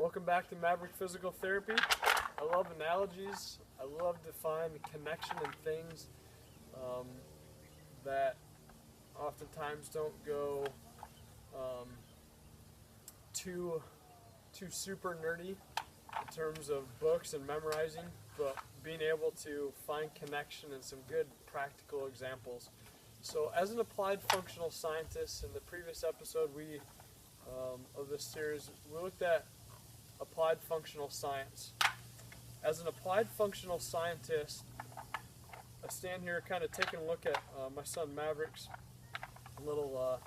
Welcome back to Maverick Physical Therapy. I love analogies. I love to find connection in things that oftentimes don't go too super nerdy in terms of books and memorizing, but being able to find connection and some good practical examples. So as an applied functional scientist, in the previous episode of this series, we looked at applied functional science. As an applied functional scientist, I stand here kind of taking a look at my son Maverick's little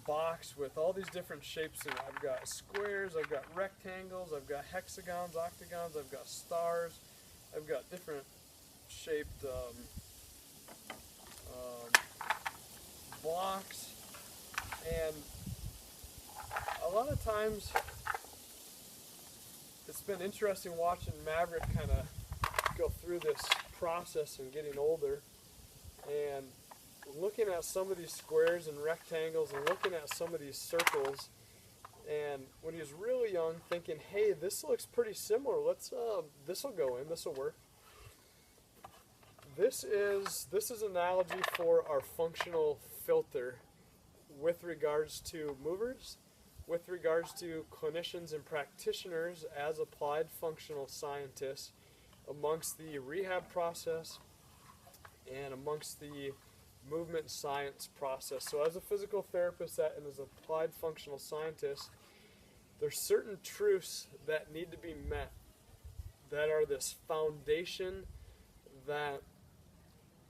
box with all these different shapes in it. I've got squares, I've got rectangles, I've got hexagons, octagons, I've got stars, I've got different shaped blocks, and a lot of times it's been interesting watching Maverick kind of go through this process and getting older and looking at some of these squares and rectangles and looking at some of these circles, and when he was really young thinking, hey, this looks pretty similar, this will go in, this will work. This is an analogy for our functional filter with regards to movers, with regards to clinicians and practitioners as applied functional scientists amongst the rehab process and amongst the movement science process. So as a physical therapist and as an applied functional scientist, there's certain truths that need to be met that are this foundation that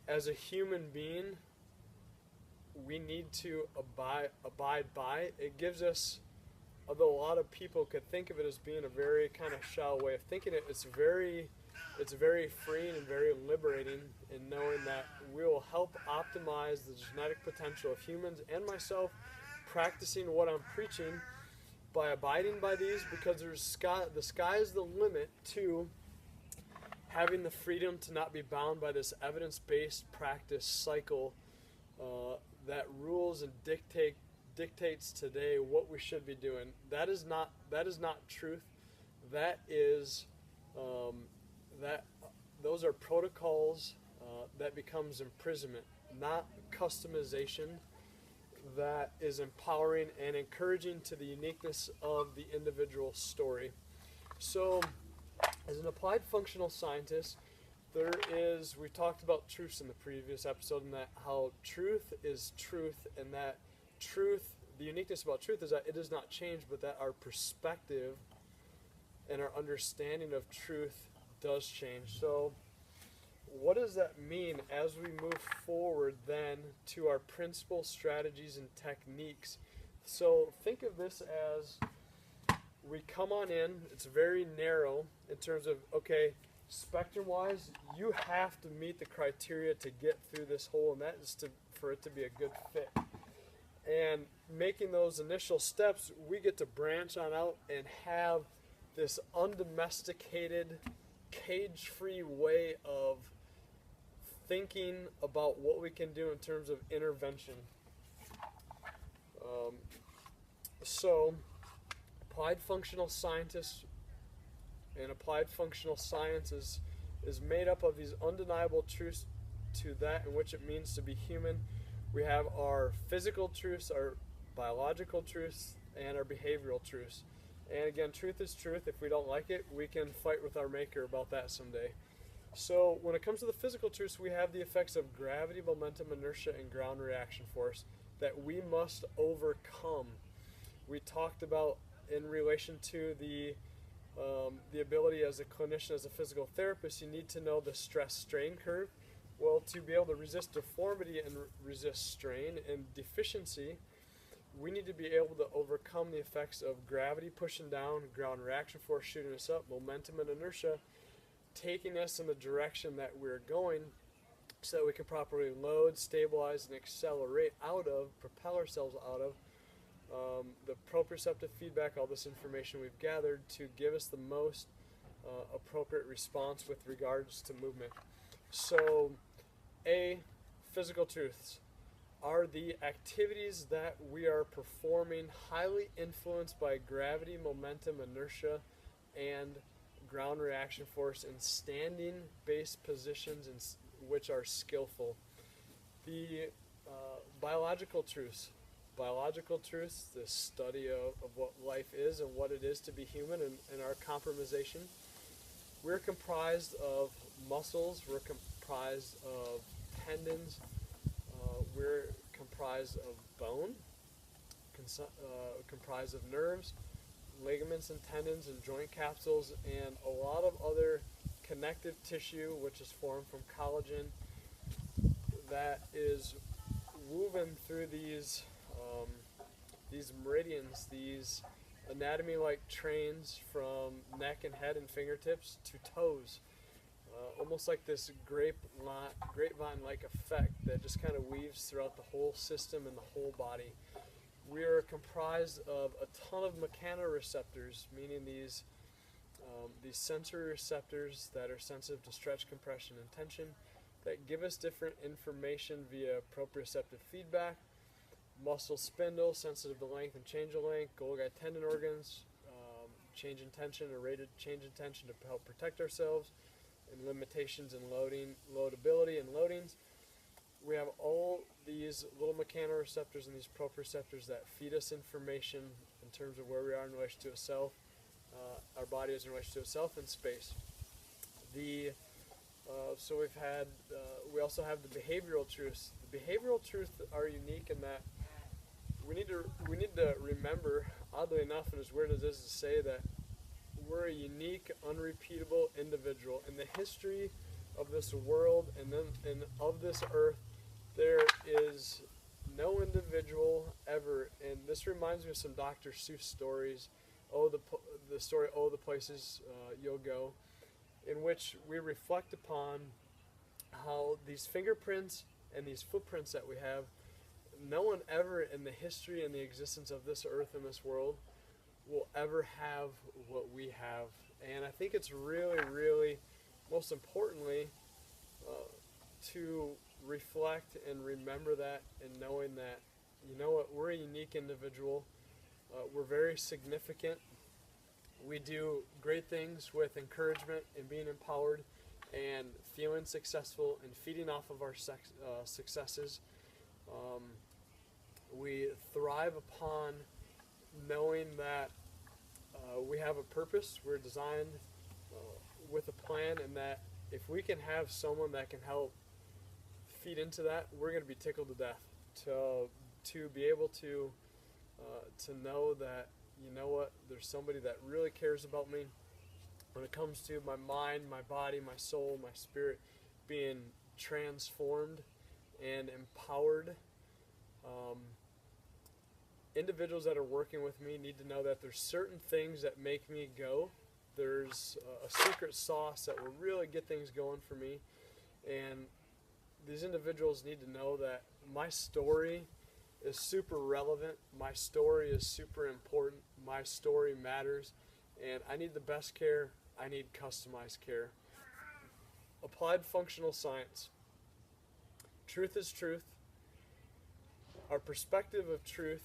as a human being we need to abide by. It gives us, although a lot of people could think of it as being a very kind of shallow way of thinking it, it's very freeing and very liberating in knowing that we will help optimize the genetic potential of humans and myself practicing what I'm preaching by abiding by these, because the sky is the limit to having the freedom to not be bound by this evidence-based practice cycle that rules and dictates today what we should be doing. That is not truth. That is those are protocols that becomes imprisonment, not customization that is empowering and encouraging to the uniqueness of the individual story. So as an applied functional scientist, we talked about truths in the previous episode, and that how truth is truth, and that truth, the uniqueness about truth is that it does not change, but that our perspective and our understanding of truth does change. So what does that mean as we move forward then to our principles, strategies, and techniques? So think of this as we come on in, it's very narrow in terms of, okay, spectrum-wise, you have to meet the criteria to get through this hole, and that is for it to be a good fit. And making those initial steps, we get to branch on out and have this undomesticated, cage-free way of thinking about what we can do in terms of intervention. So applied functional scientists and applied functional science is made up of these undeniable truths to that in which it means to be human. We have our physical truths, our biological truths, and our behavioral truths. And again, truth is truth. If we don't like it, we can fight with our maker about that someday. So when it comes to the physical truths, we have the effects of gravity, momentum, inertia, and ground reaction force that we must overcome. We talked about in relation to the ability as a clinician, as a physical therapist, you need to know the stress-strain curve. Well, to be able to resist deformity and resist strain and deficiency, we need to be able to overcome the effects of gravity pushing down, ground reaction force shooting us up, momentum and inertia taking us in the direction that we're going so that we can properly load, stabilize, and accelerate propel ourselves out of the proprioceptive feedback, all this information we've gathered to give us the most appropriate response with regards to movement. So, physical truths. are the activities that we are performing highly influenced by gravity, momentum, inertia, and ground reaction force in standing based positions which are skillful. The biological truths. Biological truths, the study of what life is and what it is to be human and our compromisation. We're comprised of muscles, we're comprised of tendons, we're comprised of bone, comprised of nerves, ligaments and tendons and joint capsules, and a lot of other connective tissue which is formed from collagen that is woven through these meridians, these anatomy-like trains from neck and head and fingertips to toes. Almost like this grapevine-like effect that just kind of weaves throughout the whole system and the whole body. We are comprised of a ton of mechanoreceptors, meaning these sensory receptors that are sensitive to stretch, compression, and tension, that give us different information via proprioceptive feedback. Muscle spindle, sensitive to length and change of length. Golgi tendon organs, change in tension or rated change in tension to help protect ourselves, and limitations in loadability and loadings. We have all these little mechanoreceptors and these proprioceptors that feed us information in terms of where we are in relation to itself, our body is in relation to itself, and space. So we also have the behavioral truths. The behavioral truths are unique in that we need to remember, oddly enough, and as weird as it is to say, that we're a unique, unrepeatable individual. In the history of this world and of this earth, there is no individual ever, and this reminds me of some Dr. Seuss stories, the story, Oh, the Places You'll Go, in which we reflect upon how these fingerprints and these footprints that we have, no one ever in the history and the existence of this earth and this world will ever have what we have. And I think it's really, really, most importantly, to reflect and remember that, and knowing that, you know what, we're a unique individual. We're very significant. We do great things with encouragement and being empowered and feeling successful and feeding off of our successes. We thrive upon knowing that we have a purpose, we're designed with a plan, and that if we can have someone that can help feed into that, we're going to be tickled to death to be able to know that, you know what, there's somebody that really cares about me when it comes to my mind, my body, my soul, my spirit being transformed and empowered. Individuals that are working with me need to know that there's certain things that make me go. There's a secret sauce that will really get things going for me, and these individuals need to know that my story is super relevant, my story is super important, my story matters, and I need the best care, I need customized care. Applied functional science. Truth is truth. Our perspective of truth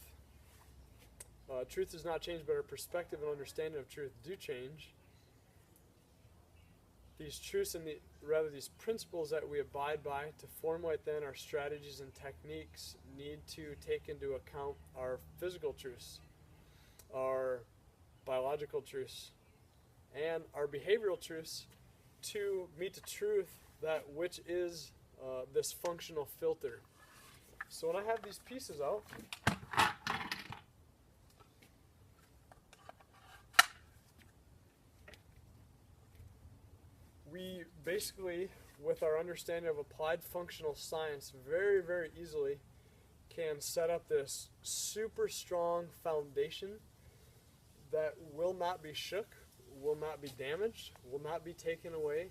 does not change, but our perspective and understanding of truth do change. These truths and these principles that we abide by to formulate then our strategies and techniques need to take into account our physical truths, our biological truths, and our behavioral truths to meet the truth that which is this functional filter. So when I have these pieces out, we basically, with our understanding of applied functional science, very, very easily can set up this super strong foundation that will not be shook, will not be damaged, will not be taken away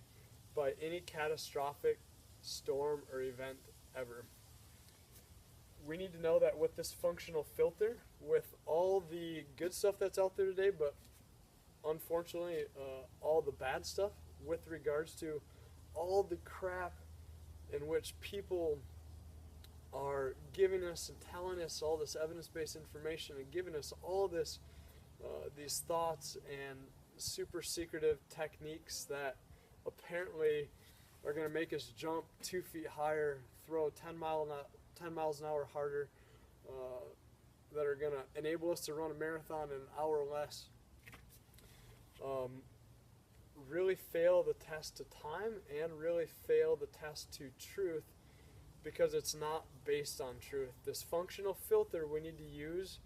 by any catastrophic storm or event ever. We need to know that with this functional filter, with all the good stuff that's out there today, but unfortunately all the bad stuff with regards to all the crap in which people are giving us and telling us all this evidence-based information and giving us all this these thoughts and super secretive techniques that apparently are going to make us jump 2 feet higher, throw 10 miles an hour harder, that are going to enable us to run a marathon in an hour or less, really fail the test to time and really fail the test to truth, because it's not based on truth. This functional filter we need to use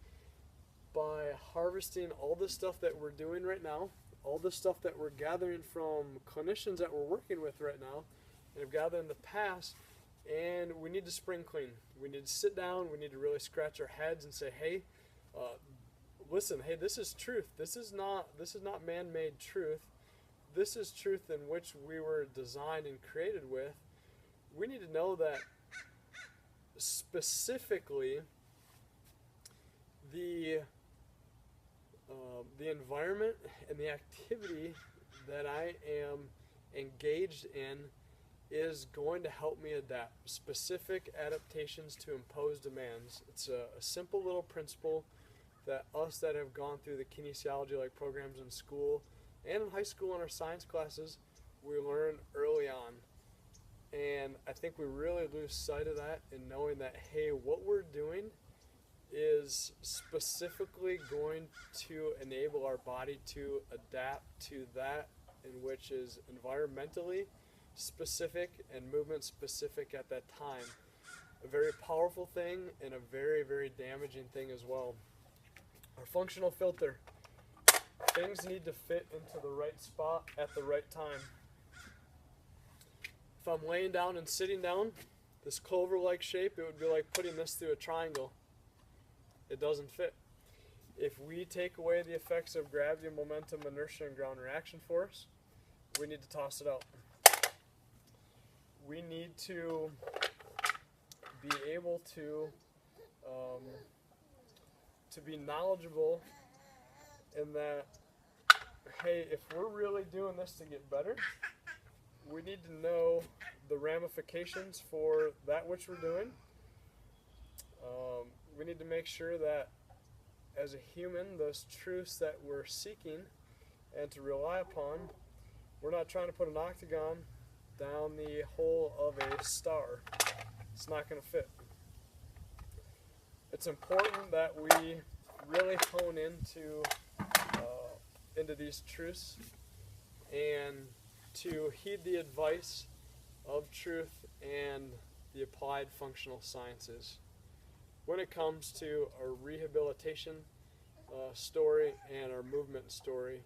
by harvesting all the stuff that we're doing right now, all the stuff that we're gathering from clinicians that we're working with right now and have gathered in the past, and we need to spring clean. We need to sit down, we need to really scratch our heads and say, hey, listen, hey, this is truth. This is not man-made truth. This is truth in which we were designed and created with. We need to know that specifically the environment and the activity that I am engaged in is going to help me adapt specific adaptations to imposed demands. It's a simple little principle that us that have gone through the kinesiology-like programs in school and in high school in our science classes, we learn early on. And I think we really lose sight of that in knowing that, hey, what we're doing is specifically going to enable our body to adapt to that in which is environmentally specific and movement specific at that time. A very powerful thing and a very, very damaging thing as well. Our functional filter. Things need to fit into the right spot at the right time. If I'm laying down and sitting down, this clover-like shape, it would be like putting this through a triangle. It doesn't fit. If we take away the effects of gravity, momentum, inertia, and ground reaction force, we need to toss it out. We need to be able to be knowledgeable in that, hey, if we're really doing this to get better, we need to know the ramifications for that which we're doing. We need to make sure that as a human, those truths that we're seeking and to rely upon, we're not trying to put an octagon down the hole of a star. It's not going to fit. It's important that we really hone into these truths and to heed the advice of truth and the applied functional sciences. When it comes to our rehabilitation story and our movement story,